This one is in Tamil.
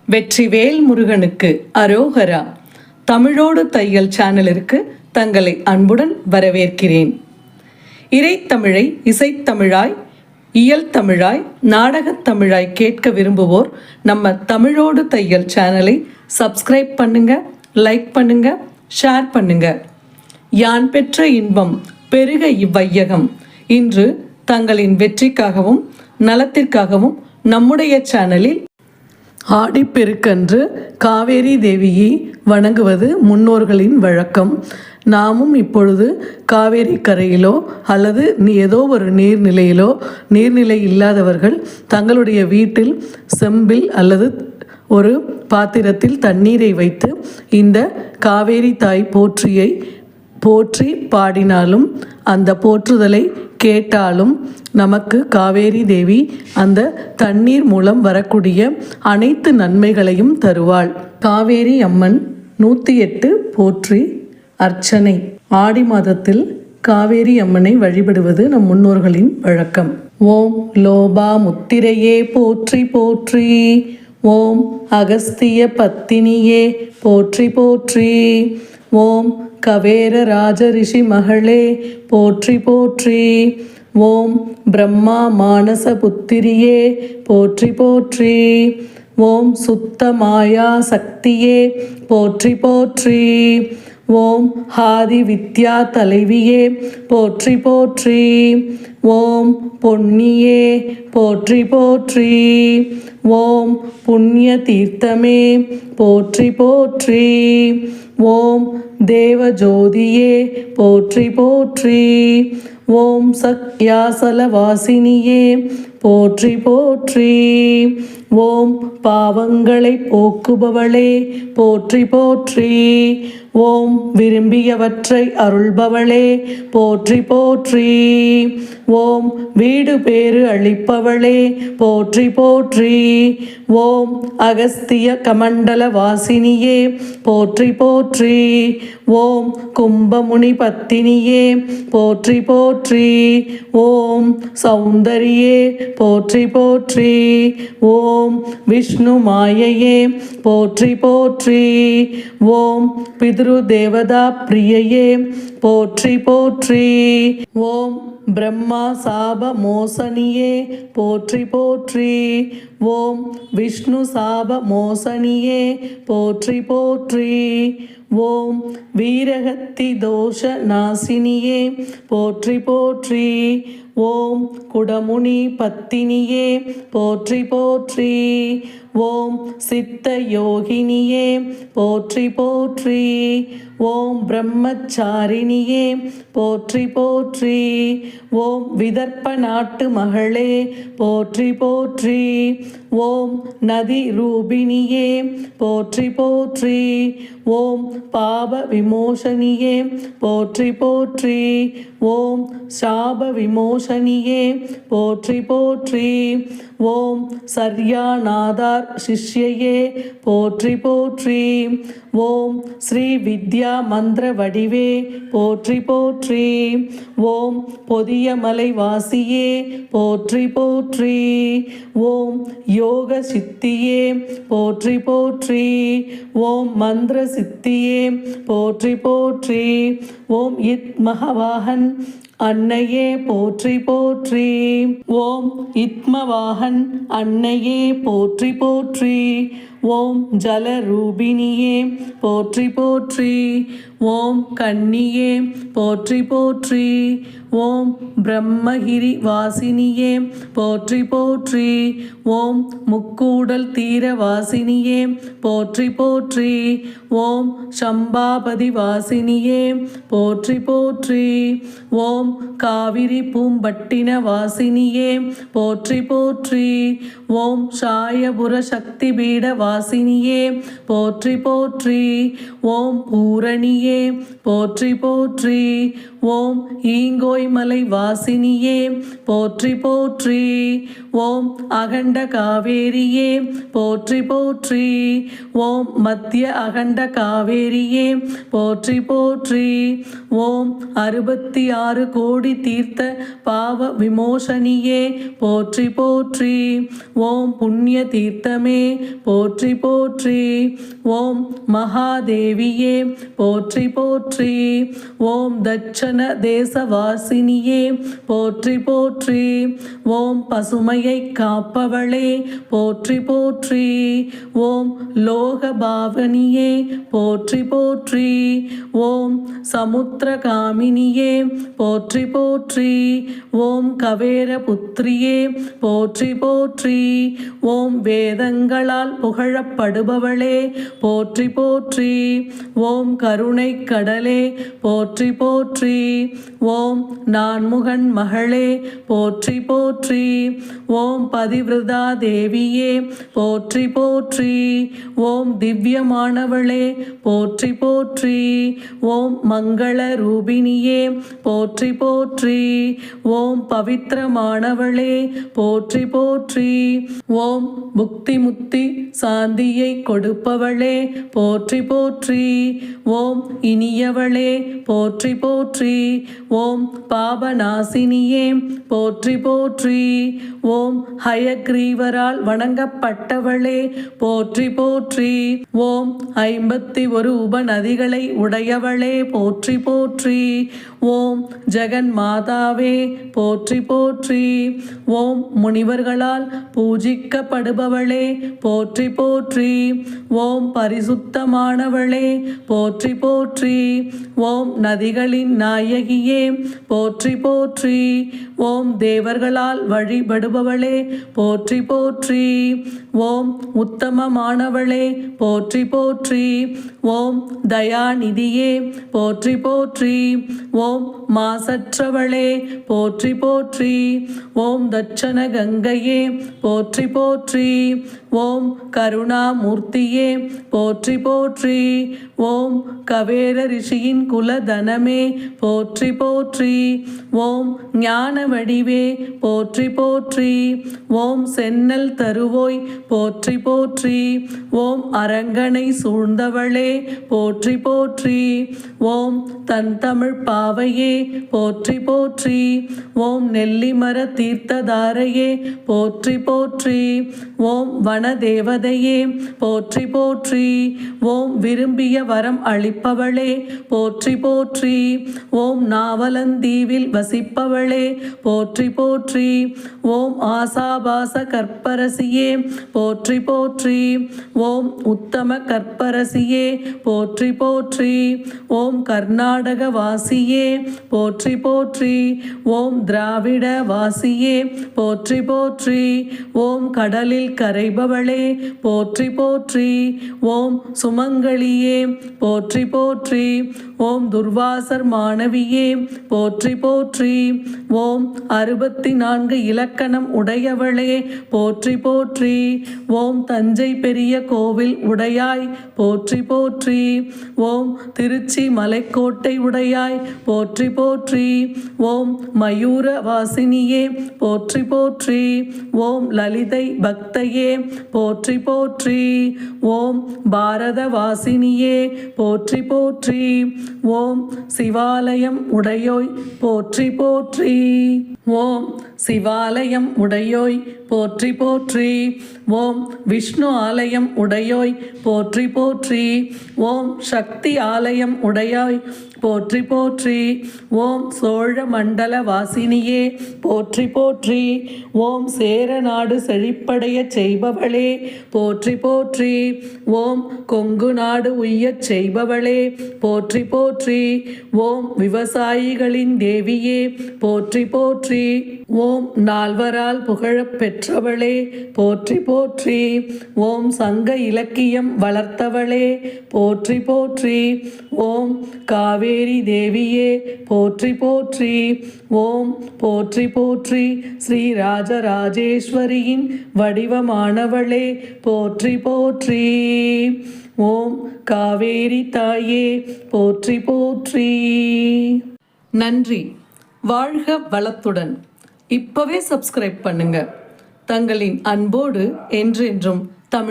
வெற்றிவேல் முருகனுக்கு அரோகரா. தமிழோடு தையல் சேனலிற்கு தங்களை அன்புடன் வரவேற்கிறேன். இறைத்தமிழை இசைத்தமிழாய், இயல் தமிழாய், நாடகத் தமிழாய் கேட்க விரும்புவோர் நம்ம தமிழோடு தையல் சேனலை சப்ஸ்கிரைப் பண்ணுங்க, லைக் பண்ணுங்க, ஷேர் பண்ணுங்க. யான் பெற்ற இன்பம் பெருக இவ்வையகம். இன்று தங்களின் வெற்றிக்காகவும் நலத்திற்காகவும் நம்முடைய சேனலில் ஆடிப்பெருக்கன்று காவேரி தேவியை வணங்குவது முன்னோர்களின் வழக்கம். நாமும் இப்பொழுது காவேரி கரையிலோ அல்லது ஏதோ ஒரு நீர்நிலை இல்லாதவர்கள் தங்களுடைய வீட்டில் செம்பில் அல்லது ஒரு பாத்திரத்தில் தண்ணீரை வைத்து இந்த காவேரி தாய் போற்றியை போற்றி பாடினாலும், அந்த போற்றுதலை கேட்டாலும் நமக்கு காவேரி தேவி அந்த தண்ணீர் மூலம் வரக்கூடிய அனைத்து நன்மைகளையும் தருவாள். காவேரி அம்மன் 108 போற்றி அர்ச்சனை. ஆடி மாதத்தில் காவேரி அம்மனை வழிபடுவது நம் முன்னோர்களின் வழக்கம். ஓம் லோபா முத்திரையே போற்றி போற்றி. ஓம் அகஸ்திய பத்தினியே போற்றி போற்றி. ஓம் கவேர ராஜரிஷி மகளே போற்றி போற்றி. ஓம் பிரம்மா மானச புத்திரியே போற்றி போற்றி. ஓம் சுத்த மாயா சக்தியே போற்றி போற்றி. ஓம் ஆதி வித்யா தலைவியே போற்றி போற்றி. ஓம் பொன்னியே போற்றி போற்றி. ஓம் புண்ணிய தீர்த்தமே போற்றி போற்றி. ஓம் தேவஜோதியே போற்றி போற்றி. ஓம் சக்யாசலவாசினியே போற்றி போற்றி. ஓம் பாவங்களை போக்குபவளே போற்றி போற்றி. ஓம் விரும்பியவற்றை அருள்பவளே போற்றி போற்றி. ஓம் வீடு பேறு அளிப்பவளே போற்றி போற்றி. ஓம் அகஸ்திய கமண்டல வாசினியே போற்றி போற்றி. ஓம் கும்பமுனி பத்தினியே போற்றி போற்றி. ஓம் சௌந்தரியே போற்றி போற்றி. ஓம் விஷ்ணு மாயையே போற்றி போற்றி. ஓம் பித்ரு தேவதா பிரியையே போற்றி போற்றி. ஓம் பிரம்மா சாப மோசனியே போற்றி போற்றி. ஓம் விஷ்ணு சாப மோசனியே போற்றி போற்றி. ஓம் வீரகத்தி தோஷ நாசினியே போற்றி போற்றி. ஓம் குடமுனி பத்தினியே போற்றி போற்றி. ஓம் சித்த யோகினியே போற்றி போற்றி. ஓம் பிரம்மச்சாரிணியே போற்றி போற்றி. ஓம் விதர்ப்ப நாட்டு மகளே போற்றி போற்றி. ஓம் நதி ரூபிணியே போற்றி போற்றி. ஓம் பாப விமோசனியே போற்றி போற்றி. ஓம் சாப விமோசனியே போற்றி போற்றி. ஓம் சர்யாநாதார் சிஷ்யையே போற்றி போற்றி. ஓம் ஸ்ரீ வித்யா மந்திர வடிவே போற்றி போற்றி. ஓம் பொதியமலை வாசியே போற்றி போற்றி. ஓம் யோக சித்தியே போற்றி போற்றி. ஓம் மந்திர சித்தியே போற்றி போற்றி. ஓம் இத் மகவாகன் அன்னையே போற்றி போற்றி. ஓம் இத்மவாகன் அன்னையே போற்றி போற்றி. ஓம் ஜலரூபிணியே போற்றி போற்றி. ஓம் கன்னியே போற்றி போற்றி. ஓம் பிரம்மகிரி வாசினியே போற்றி போற்றி. ஓம் முக்கூடல் தீர வாசினியே போற்றி போற்றி. ஓம் சம்பாபதி வாசினியே போற்றி போற்றி. ஓம் காவிரி பூம்பட்டின வாசினியே போற்றி போற்றி. ஓம் சாயபுர சக்தி பீட வாசினியே போற்றி போற்றி. ஓம் பூரணியே போற்றி போற்றி. ஓம் ஈங்கோய்மலை வாசினியே போற்றி போற்றி. ஓம் அகண்ட காவேரியே போற்றி போற்றி. ஓம் மத்திய அகண்ட காவேரியே போற்றி போற்றி. ஓம் 66 கோடி தீர்த்த பாவ விமோசனியே போற்றி போற்றி. ஓம் புண்ணிய தீர்த்தமே போற்றி போற்றி போற்றி. ஓம் மகாதேவியே போற்றி போற்றி. ஓம் தட்சண தேசவாசினியே போற்றி போற்றி. ஓம் பசுமையை காப்பவளே போற்றி போற்றி. ஓம் லோகபாவனியே போற்றி போற்றி. ஓம் சமுத்திரகாமினியே போற்றி போற்றி. ஓம் கவேரபுத்திரியே போற்றி போற்றி. ஓம் வேதங்களால் புகழப்படுபவளே போற்றி போற்றி. ஓம் கருணை கடலே போற்றி போற்றி. ஓம் நான்முகன் மகளே போற்றி போற்றி. ஓம் பதிவிரதா தேவியே போற்றி போற்றி. ஓம் திவ்யமானவளே போற்றி போற்றி. ஓம் மங்கள ரூபிணியே போற்றி போற்றி. ஓம் பவித்திரமானவளே போற்றி போற்றி. ஓம் புக்தி முக்தி சாந்தியை கொடுப்பவளே போற்றி போற்றி. ஓம் இனியவளே போற்றி போற்றி. ஓம் பாபநாசினியே போற்றி போற்றி. ஓம் ஹயக்ரீவரால் வணங்கப்பட்டவளே போற்றி போற்றி. ஓம் 51 உபநதிகளை உடையவளே போற்றி போற்றி. ஓம் ஜெகன் மாதாவே போற்றி போற்றி. ஓம் முனிவர்களால் பூஜிக்கப்படுபவளே போற்றி போற்றி. ஓம் பரிசுத்தமானவளே போற்றி போற்றி. ஓம் நதிகளின் நாயகியே போற்றி போற்றி. ஓம் தேவர்களால் வழிபடுபவளே போற்றி போற்றி. ஓம் உத்தமமானவளே போற்றி போற்றி. ஓம் தயாநிதியே போற்றி போற்றி. ஓம் மாசற்றவளே போற்றி போற்றி. ஓம் தட்சண கங்கையே போற்றி போற்றி. ஓம் கருணாமூர்த்தியே போற்றி போற்றி. ஓம் கவேர ரிஷியின் குலதனமே போற்றி போற்றி. ஓம் ஞான வடிவே போற்றி போற்றி. ஓம் சென்னல் தருவோய் போற்றி போற்றி. ஓம் அரங்கனை சூழ்ந்தவளே போற்றி போற்றி. ஓம் தன் தமிழ் பாவையே போற்றி போற்றி. ஓம் நெல்லிமர தீர்த்ததாரையே போற்றி போற்றி. ஓம் வனதேவதையே போற்றி போற்றி. ஓம் விரும்பிய வரம் அளிப்பவளே போற்றி போற்றி. ஓம் நாவலந்தீவில் வசிப்பவளே போற்றி போற்றி. ஓம் ஆசாபாச கற்பரசியே போற்றி போற்றி. ஓம் உத்தம கற்பரசியே போற்றி போற்றி. ஓம் கர்நாடக வாசியே போற்றி போற்றி. ஓம் திராவிட வாசியே போற்றி போற்றி. ஓம் கடலில் கரைபவளே போற்றி போற்றி. ஓம் சுமங்கலியே போற்றி போற்றி. ஓம் துர்வாசர் மாணவியே போற்றி போற்றி. ஓம் 64 இலக்கணம் உடையவளே போற்றி போற்றி. ஓம் தஞ்சை பெரிய கோவில் உடையாய் போற்றி போற்றி. ஓம் திருச்சி மலைக்கோட்டை உடையாய் போற்றி போற்றி. ஓம் மயூர வாசினியே போற்றி போற்றி. ஓம் லலிதை பக்தையே போற்றி போற்றி. ஓம் பாரத வாசினியே போற்றி போற்றி. ஓம் சிவாலயம் உடையோய் போற்றி போற்றி. ஓம் சிவாலயம் உடையோய் போற்றி போற்றி. ஓம் விஷ்ணு ஆலயம் உடையோய் போற்றி போற்றி. ஓம் சக்தி ஆலயம் உடையாய் போற்றி போற்றி. ஓம் சோழ மண்டல வாசினியே போற்றி போற்றி. ஓம் சேரநாடு செழிப்படைய செய்பவளே போற்றி போற்றி. ஓம் கொங்கு நாடு உய்யச் செய்பவளே போற்றி போற்றி. ஓம் விவசாயிகளின் தேவியே போற்றி போற்றி. ஓம் நால்வரால் புகழப் பெற்றவளே போற்றி போற்றி. ஓம் சங்க இலக்கியம் வளர்த்தவளே போற்றி போற்றி. ஓம் காவேரி தேவியே போற்றி போற்றி. ஓம் போற்றி போற்றி. ஸ்ரீ ராஜராஜேஸ்வரியின் வடிவமானவளே போற்றி போற்றி. ஓம் காவேரி தாயே போற்றி போற்றி. நன்றி. வாழ்க வளத்துடன். இப்பவே சப்ஸ்கிரைப் பண்ணுங்க. தங்களின் அன்போடு என்றென்றும்